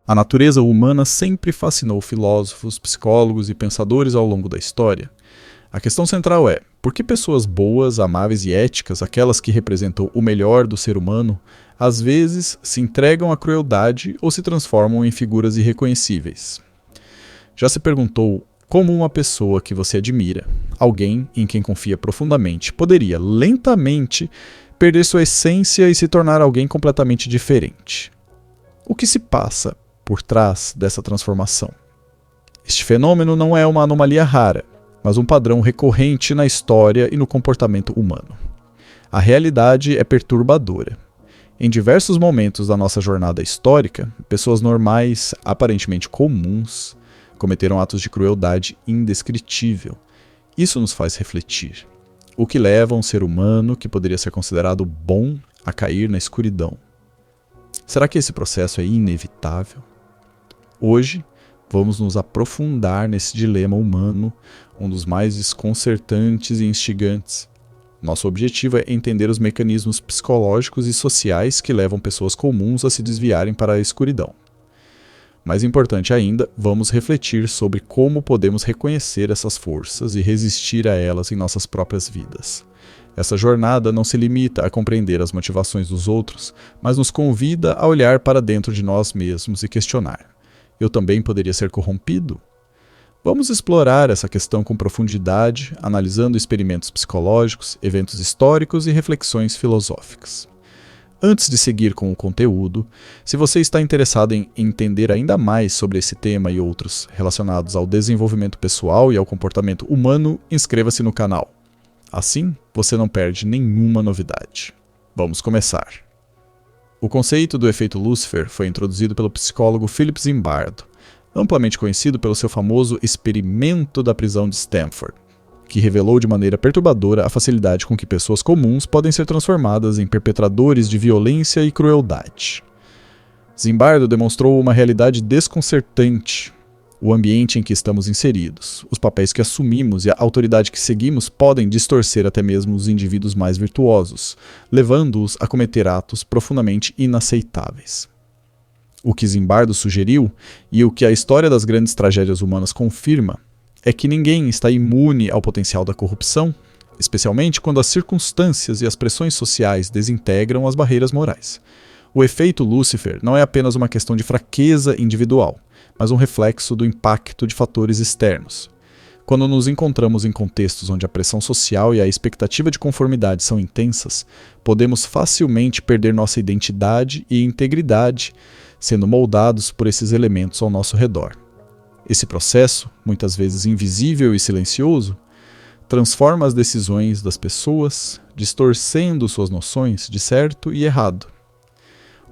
A natureza humana sempre fascinou filósofos, psicólogos e pensadores ao longo da história. A questão central é: por que pessoas boas, amáveis e éticas, aquelas que representam o melhor do ser humano, às vezes se entregam à crueldade ou se transformam em figuras irreconhecíveis? Já se perguntou como uma pessoa que você admira, alguém em quem confia profundamente, poderia lentamente perder sua essência e se tornar alguém completamente diferente? O que se passa por trás dessa transformação? Este fenômeno não é uma anomalia rara, mas um padrão recorrente na história e no comportamento humano. A realidade é perturbadora. Em diversos momentos da nossa jornada histórica, pessoas normais, aparentemente comuns, cometeram atos de crueldade indescritível. Isso nos faz refletir. O que leva um ser humano que poderia ser considerado bom a cair na escuridão? Será que esse processo é inevitável? Hoje, vamos nos aprofundar nesse dilema humano, um dos mais desconcertantes e instigantes. Nosso objetivo é entender os mecanismos psicológicos e sociais que levam pessoas comuns a se desviarem para a escuridão. Mais importante ainda, vamos refletir sobre como podemos reconhecer essas forças e resistir a elas em nossas próprias vidas. Essa jornada não se limita a compreender as motivações dos outros, mas nos convida a olhar para dentro de nós mesmos e questionar: eu também poderia ser corrompido? Vamos explorar essa questão com profundidade, analisando experimentos psicológicos, eventos históricos e reflexões filosóficas. Antes de seguir com o conteúdo, se você está interessado em entender ainda mais sobre esse tema e outros relacionados ao desenvolvimento pessoal e ao comportamento humano, inscreva-se no canal. Assim, você não perde nenhuma novidade. Vamos começar. O conceito do efeito Lúcifer foi introduzido pelo psicólogo Philip Zimbardo, amplamente conhecido pelo seu famoso experimento da prisão de Stanford, que revelou de maneira perturbadora a facilidade com que pessoas comuns podem ser transformadas em perpetradores de violência e crueldade. Zimbardo demonstrou uma realidade desconcertante. O ambiente em que estamos inseridos, os papéis que assumimos e a autoridade que seguimos podem distorcer até mesmo os indivíduos mais virtuosos, levando-os a cometer atos profundamente inaceitáveis. O que Zimbardo sugeriu, e o que a história das grandes tragédias humanas confirma, é que ninguém está imune ao potencial da corrupção, especialmente quando as circunstâncias e as pressões sociais desintegram as barreiras morais. O efeito Lúcifer não é apenas uma questão de fraqueza individual, mas um reflexo do impacto de fatores externos. Quando nos encontramos em contextos onde a pressão social e a expectativa de conformidade são intensas, podemos facilmente perder nossa identidade e integridade, sendo moldados por esses elementos ao nosso redor. Esse processo, muitas vezes invisível e silencioso, transforma as decisões das pessoas, distorcendo suas noções de certo e errado.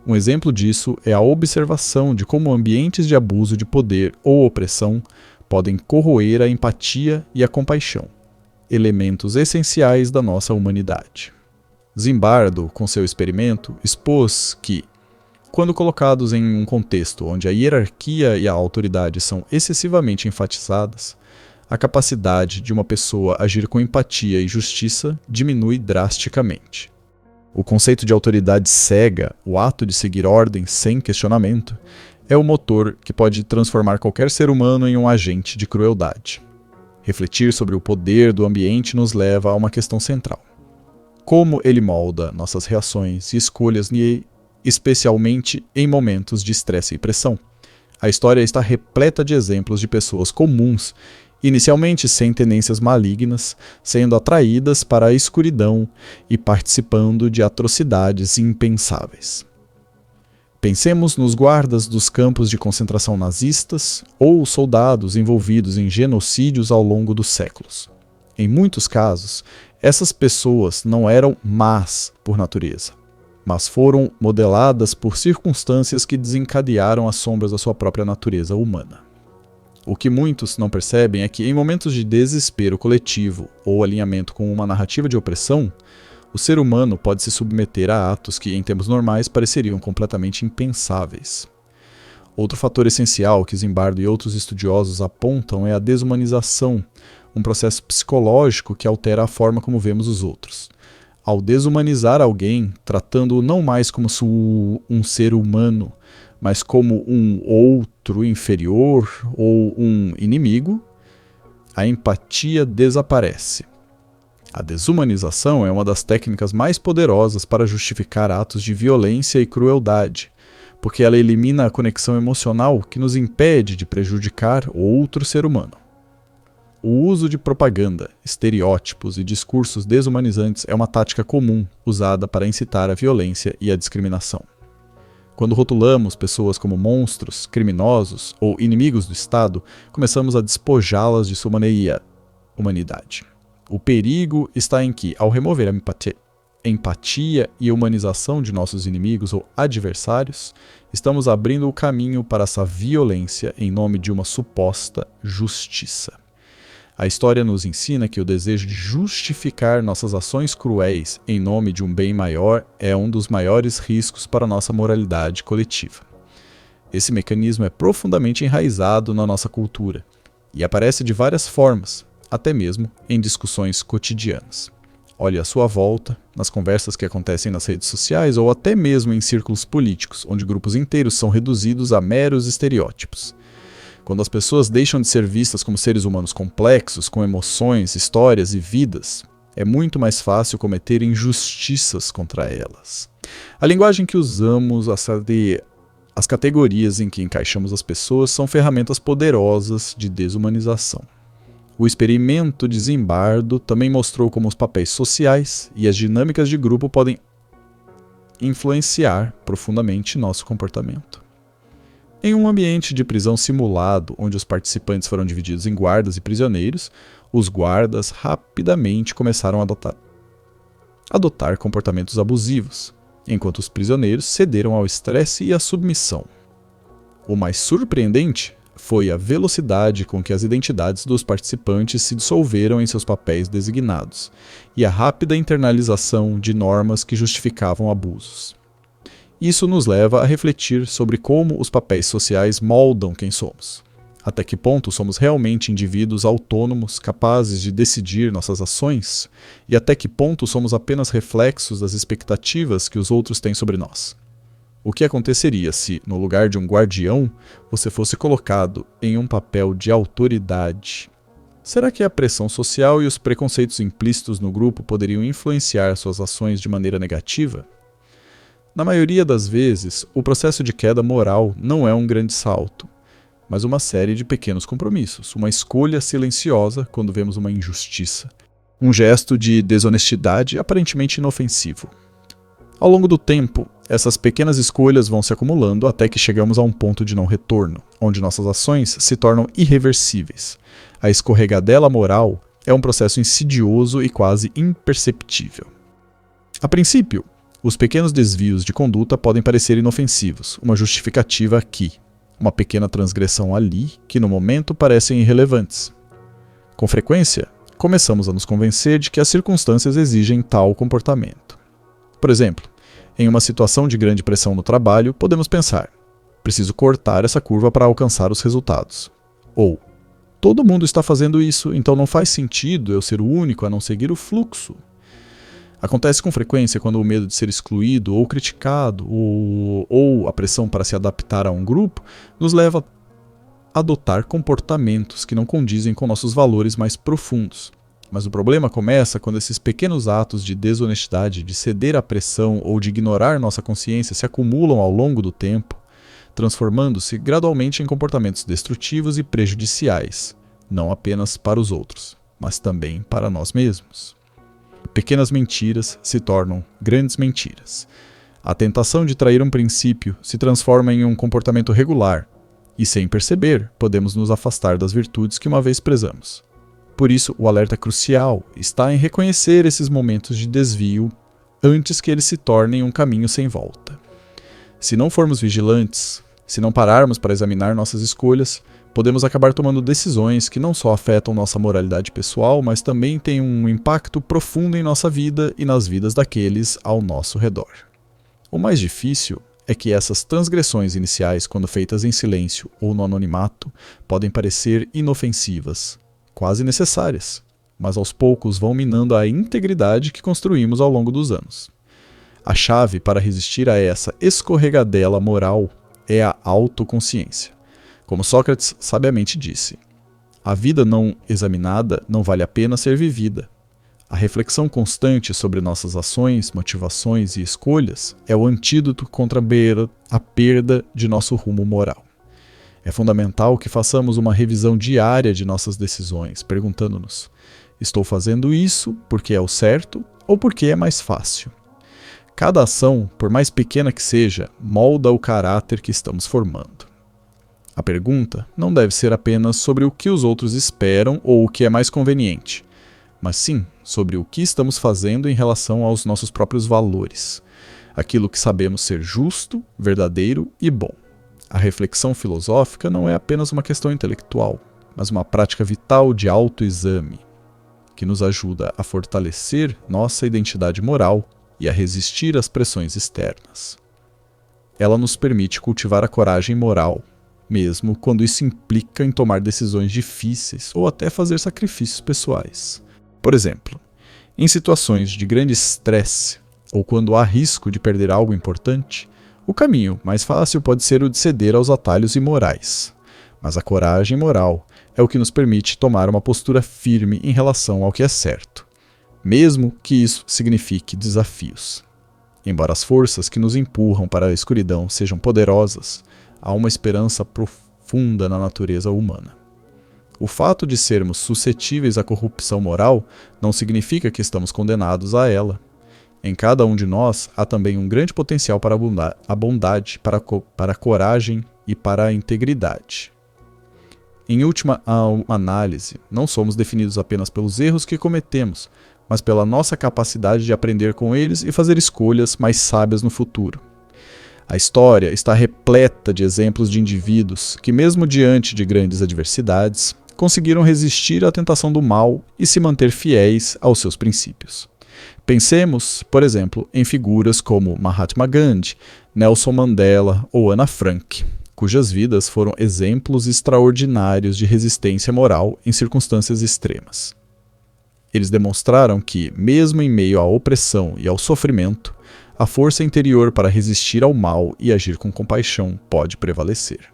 Um exemplo disso é a observação de como ambientes de abuso de poder ou opressão podem corroer a empatia e a compaixão, elementos essenciais da nossa humanidade. Zimbardo, com seu experimento, expôs que, quando colocados em um contexto onde a hierarquia e a autoridade são excessivamente enfatizadas, a capacidade de uma pessoa agir com empatia e justiça diminui drasticamente. O conceito de autoridade cega, o ato de seguir ordens sem questionamento, é o motor que pode transformar qualquer ser humano em um agente de crueldade. Refletir sobre o poder do ambiente nos leva a uma questão central: como ele molda nossas reações e escolhas, especialmente em momentos de estresse e pressão. A história está repleta de exemplos de pessoas comuns, inicialmente sem tendências malignas, sendo atraídas para a escuridão e participando de atrocidades impensáveis. Pensemos nos guardas dos campos de concentração nazistas ou soldados envolvidos em genocídios ao longo dos séculos. Em muitos casos, essas pessoas não eram más por natureza, mas foram modeladas por circunstâncias que desencadearam as sombras da sua própria natureza humana. O que muitos não percebem é que, em momentos de desespero coletivo ou alinhamento com uma narrativa de opressão, o ser humano pode se submeter a atos que, em termos normais, pareceriam completamente impensáveis. Outro fator essencial que Zimbardo e outros estudiosos apontam é a desumanização, um processo psicológico que altera a forma como vemos os outros. Ao desumanizar alguém, tratando-o não mais como um ser humano, mas como um outro inferior ou um inimigo, a empatia desaparece. A desumanização é uma das técnicas mais poderosas para justificar atos de violência e crueldade, porque ela elimina a conexão emocional que nos impede de prejudicar outro ser humano. O uso de propaganda, estereótipos e discursos desumanizantes é uma tática comum usada para incitar a violência e a discriminação. Quando rotulamos pessoas como monstros, criminosos ou inimigos do Estado, começamos a despojá-las de sua humanidade. O perigo está em que, ao remover a empatia e humanização de nossos inimigos ou adversários, estamos abrindo o caminho para essa violência em nome de uma suposta justiça. A história nos ensina que o desejo de justificar nossas ações cruéis em nome de um bem maior é um dos maiores riscos para nossa moralidade coletiva. Esse mecanismo é profundamente enraizado na nossa cultura e aparece de várias formas, até mesmo em discussões cotidianas. Olhe à sua volta, nas conversas que acontecem nas redes sociais ou até mesmo em círculos políticos, onde grupos inteiros são reduzidos a meros estereótipos. Quando as pessoas deixam de ser vistas como seres humanos complexos, com emoções, histórias e vidas, é muito mais fácil cometer injustiças contra elas. A linguagem que usamos, as categorias em que encaixamos as pessoas são ferramentas poderosas de desumanização. O experimento de Zimbardo também mostrou como os papéis sociais e as dinâmicas de grupo podem influenciar profundamente nosso comportamento. Em um ambiente de prisão simulado, onde os participantes foram divididos em guardas e prisioneiros, os guardas rapidamente começaram a adotar comportamentos abusivos, enquanto os prisioneiros cederam ao estresse e à submissão. O mais surpreendente foi a velocidade com que as identidades dos participantes se dissolveram em seus papéis designados, e a rápida internalização de normas que justificavam abusos. Isso nos leva a refletir sobre como os papéis sociais moldam quem somos. Até que ponto somos realmente indivíduos autônomos, capazes de decidir nossas ações? E até que ponto somos apenas reflexos das expectativas que os outros têm sobre nós? O que aconteceria se, no lugar de um guardião, você fosse colocado em um papel de autoridade? Será que a pressão social e os preconceitos implícitos no grupo poderiam influenciar suas ações de maneira negativa? Na maioria das vezes, o processo de queda moral não é um grande salto, mas uma série de pequenos compromissos, uma escolha silenciosa quando vemos uma injustiça, um gesto de desonestidade aparentemente inofensivo. Ao longo do tempo, essas pequenas escolhas vão se acumulando até que chegamos a um ponto de não retorno, onde nossas ações se tornam irreversíveis. A escorregadela moral é um processo insidioso e quase imperceptível. A princípio, os pequenos desvios de conduta podem parecer inofensivos, uma justificativa aqui, uma pequena transgressão ali, que no momento parecem irrelevantes. Com frequência, começamos a nos convencer de que as circunstâncias exigem tal comportamento. Por exemplo, em uma situação de grande pressão no trabalho, podemos pensar: preciso cortar essa curva para alcançar os resultados. Ou, todo mundo está fazendo isso, então não faz sentido eu ser o único a não seguir o fluxo. Acontece com frequência quando o medo de ser excluído ou criticado ou a pressão para se adaptar a um grupo nos leva a adotar comportamentos que não condizem com nossos valores mais profundos. Mas o problema começa quando esses pequenos atos de desonestidade, de ceder à pressão ou de ignorar nossa consciência se acumulam ao longo do tempo, transformando-se gradualmente em comportamentos destrutivos e prejudiciais, não apenas para os outros, mas também para nós mesmos. Pequenas mentiras se tornam grandes mentiras. A tentação de trair um princípio se transforma em um comportamento regular, e sem perceber, podemos nos afastar das virtudes que uma vez prezamos. Por isso, o alerta crucial está em reconhecer esses momentos de desvio antes que eles se tornem um caminho sem volta. Se não formos vigilantes, se não pararmos para examinar nossas escolhas, podemos acabar tomando decisões que não só afetam nossa moralidade pessoal, mas também têm um impacto profundo em nossa vida e nas vidas daqueles ao nosso redor. O mais difícil é que essas transgressões iniciais, quando feitas em silêncio ou no anonimato, podem parecer inofensivas, quase necessárias, mas aos poucos vão minando a integridade que construímos ao longo dos anos. A chave para resistir a essa escorregadela moral é a autoconsciência. Como Sócrates sabiamente disse, a vida não examinada não vale a pena ser vivida. A reflexão constante sobre nossas ações, motivações e escolhas é o antídoto contra a perda de nosso rumo moral. É fundamental que façamos uma revisão diária de nossas decisões, perguntando-nos: estou fazendo isso porque é o certo ou porque é mais fácil? Cada ação, por mais pequena que seja, molda o caráter que estamos formando. A pergunta não deve ser apenas sobre o que os outros esperam ou o que é mais conveniente, mas sim sobre o que estamos fazendo em relação aos nossos próprios valores, aquilo que sabemos ser justo, verdadeiro e bom. A reflexão filosófica não é apenas uma questão intelectual, mas uma prática vital de autoexame, que nos ajuda a fortalecer nossa identidade moral e a resistir às pressões externas. Ela nos permite cultivar a coragem moral, mesmo quando isso implica em tomar decisões difíceis ou até fazer sacrifícios pessoais. Por exemplo, em situações de grande estresse ou quando há risco de perder algo importante, o caminho mais fácil pode ser o de ceder aos atalhos imorais. Mas a coragem moral é o que nos permite tomar uma postura firme em relação ao que é certo, mesmo que isso signifique desafios. Embora as forças que nos empurram para a escuridão sejam poderosas, há uma esperança profunda na natureza humana. O fato de sermos suscetíveis à corrupção moral não significa que estamos condenados a ela. Em cada um de nós há também um grande potencial para a bondade, para a coragem e para a integridade. Em última análise, não somos definidos apenas pelos erros que cometemos, mas pela nossa capacidade de aprender com eles e fazer escolhas mais sábias no futuro. A história está repleta de exemplos de indivíduos que, mesmo diante de grandes adversidades, conseguiram resistir à tentação do mal e se manter fiéis aos seus princípios. Pensemos, por exemplo, em figuras como Mahatma Gandhi, Nelson Mandela ou Ana Frank, cujas vidas foram exemplos extraordinários de resistência moral em circunstâncias extremas. Eles demonstraram que, mesmo em meio à opressão e ao sofrimento, a força interior para resistir ao mal e agir com compaixão pode prevalecer.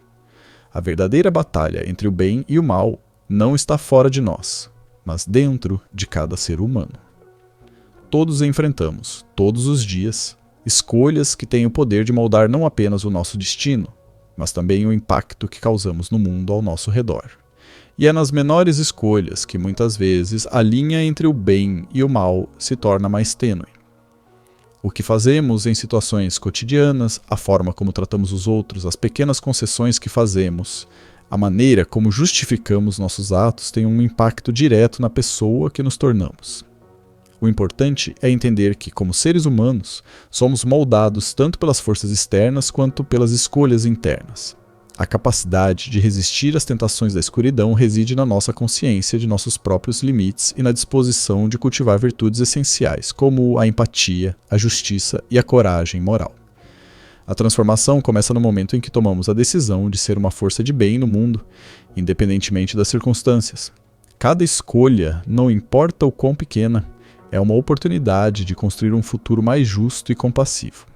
A verdadeira batalha entre o bem e o mal não está fora de nós, mas dentro de cada ser humano. Todos enfrentamos, todos os dias, escolhas que têm o poder de moldar não apenas o nosso destino, mas também o impacto que causamos no mundo ao nosso redor. E é nas menores escolhas que muitas vezes a linha entre o bem e o mal se torna mais tênue. O que fazemos em situações cotidianas, a forma como tratamos os outros, as pequenas concessões que fazemos, a maneira como justificamos nossos atos tem um impacto direto na pessoa que nos tornamos. O importante é entender que, como seres humanos, somos moldados tanto pelas forças externas quanto pelas escolhas internas. A capacidade de resistir às tentações da escuridão reside na nossa consciência de nossos próprios limites e na disposição de cultivar virtudes essenciais, como a empatia, a justiça e a coragem moral. A transformação começa no momento em que tomamos a decisão de ser uma força de bem no mundo, independentemente das circunstâncias. Cada escolha, não importa o quão pequena, é uma oportunidade de construir um futuro mais justo e compassivo.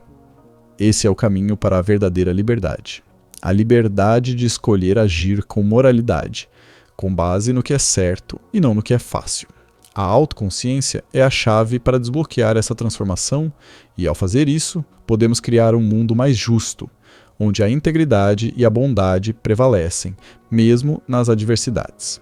Esse é o caminho para a verdadeira liberdade. A liberdade de escolher agir com moralidade, com base no que é certo e não no que é fácil. A autoconsciência é a chave para desbloquear essa transformação e, ao fazer isso, podemos criar um mundo mais justo, onde a integridade e a bondade prevalecem, mesmo nas adversidades.